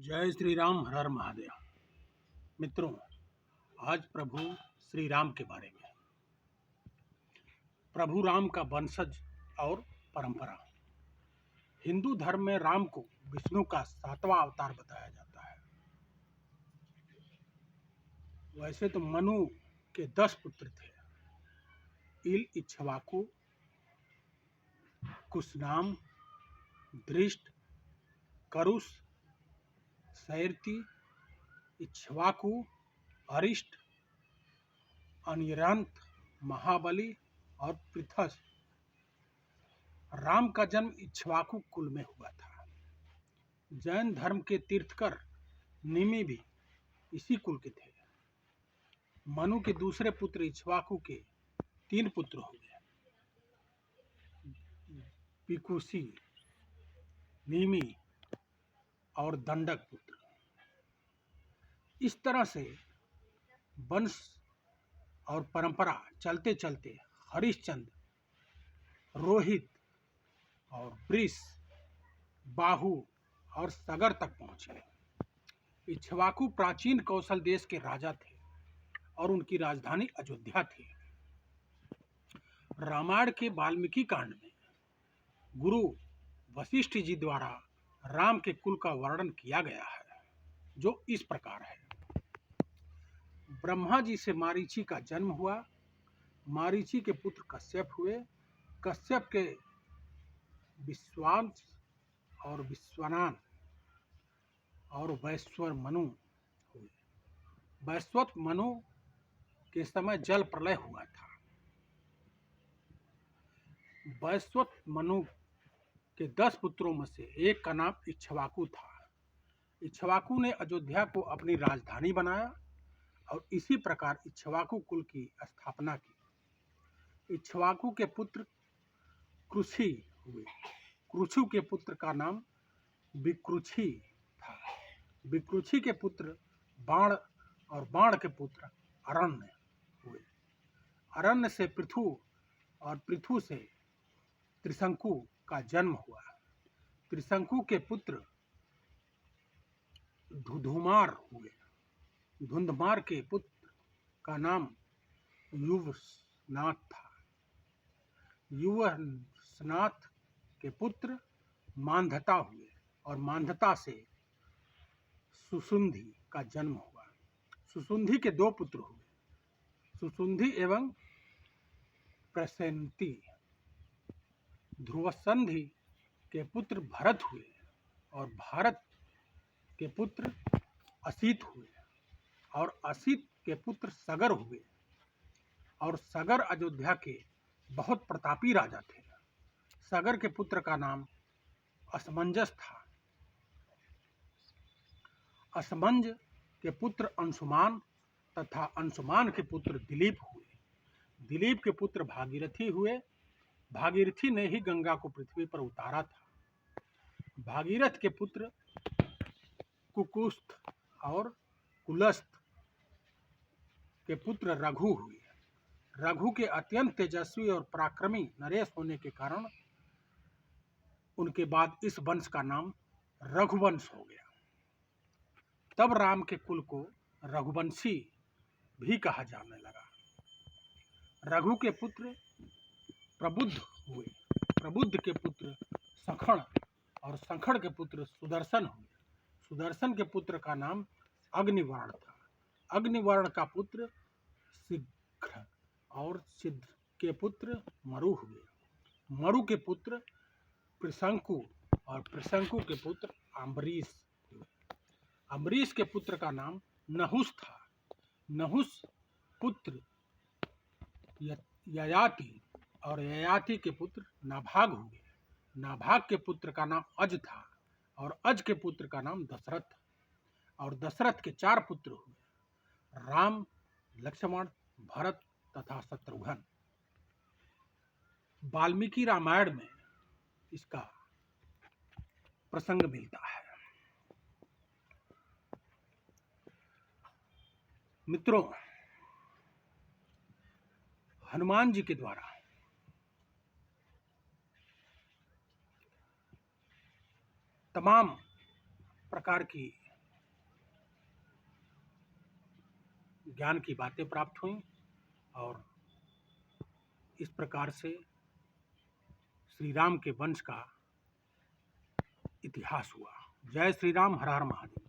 जय श्री राम, हर हर महादेव। मित्रों, आज प्रभु श्री राम के बारे में, प्रभु राम का वंशज और परंपरा। हिंदू धर्म में राम को विष्णु का 7वां अवतार बताया जाता है। वैसे तो मनु के 10 पुत्र थे। इल, इक्ष्वाकु, कुशनाम, दृष्ट, करुष, सैरती, इक्ष्वाकु, अरिष्ट, अनिरंत, महाबली और पृथस। राम का जन्म इक्ष्वाकु कुल में हुआ था। जैन धर्म के तीर्थकर निमि भी इसी कुल के थे। मनु के दूसरे पुत्र इक्ष्वाकु के 3 पुत्र हुए, पिकुसी, निमि और दंडक पुत्र। इस तरह से वंश और परंपरा चलते चलते हरिश्चंद्र, रोहित और वृष, बाहु और सगर तक पहुंचे। इक्ष्वाकु प्राचीन कौशल देश के राजा थे और उनकी राजधानी अयोध्या थी। रामायण के वाल्मीकि कांड में गुरु वशिष्ठ जी द्वारा राम के कुल का वर्णन किया गया है, जो इस प्रकार है। ब्रह्मा जी से मारीची का जन्म हुआ। मारीची के पुत्र कश्यप हुए। कश्यप के विश्वास और विश्वनान और वैश्वर मनु हुए। वैश्वत मनु के समय जल प्रलय हुआ था। वैश्वत मनु के 10 पुत्रों में से एक का नाम इक्ष्वाकु था। इक्ष्वाकु ने अयोध्या को अपनी राजधानी बनाया और इसी प्रकार इक्ष्वाकु कुल की स्थापना की। इक्ष्वाकु के पुत्र कृषि हुए। कृषु के पुत्र का नाम विकृषि था। विकृषि के पुत्र बाण और बाण के पुत्र अरण्य हुए। अरण्य से पृथु और पृथु से त्रिशंकु का जन्म हुआ। त्रिशंकु के पुत्र धुंधुमार हुए। धुंधुमार के पुत्र का नाम युवस्नाथ था। युवस्नाथ के पुत्र मांधता हुए और मांधता से सुसुंधि का जन्म हुआ। सुसुंधि के 2 पुत्र हुए, सुसुंधि एवं प्रसेनति। ध्रुवसंधि के पुत्र भरत हुए और भारत के पुत्र असित हुए और असित के पुत्र सगर हुए। और सगर अयोध्या के बहुत प्रतापी राजा थे। सगर के पुत्र का नाम असमंजस था। असमंज के पुत्र अंशुमान तथा अंशुमान के पुत्र दिलीप हुए। दिलीप के पुत्र भागीरथी हुए। भागीरथी ने ही गंगा को पृथ्वी पर उतारा था। भागीरथ के पुत्र कुकुस्थ और कुलस्थ के पुत्र रघु हुए। रघु के अत्यंत तेजस्वी और पराक्रमी नरेश होने के कारण उनके बाद इस वंश का नाम रघुवंश हो गया। तब राम के कुल को रघुवंशी भी कहा जाने लगा। रघु के पुत्र प्रबुद्ध हुए। प्रबुद्ध के पुत्र सखण और सखण के पुत्र सुदर्शन हुए। सुदर्शन के पुत्र का नाम अग्निवर्ण था। अग्निवर्ण का पुत्र शीघ्र और सिद्ध के पुत्र मरु हुए। मरु के पुत्र प्रशंकु और प्रशंकु के पुत्र अम्बरीश हुए। अम्बरीश के पुत्र का नाम नहुस था। नहुस पुत्र ययाति और ययाति के पुत्र नाभाग हुए। नाभाग के पुत्र का नाम अज था और अज के पुत्र का नाम दशरथ। और दशरथ के 4 पुत्र हुए, राम, लक्ष्मण, भरत तथा शत्रुघ्न। वाल्मीकि रामायण में इसका प्रसंग मिलता है। मित्रों, हनुमान जी के द्वारा तमाम प्रकार की ज्ञान की बातें प्राप्त हुई और इस प्रकार से श्री राम के वंश का इतिहास हुआ। जय श्री राम, हर हर महादेव।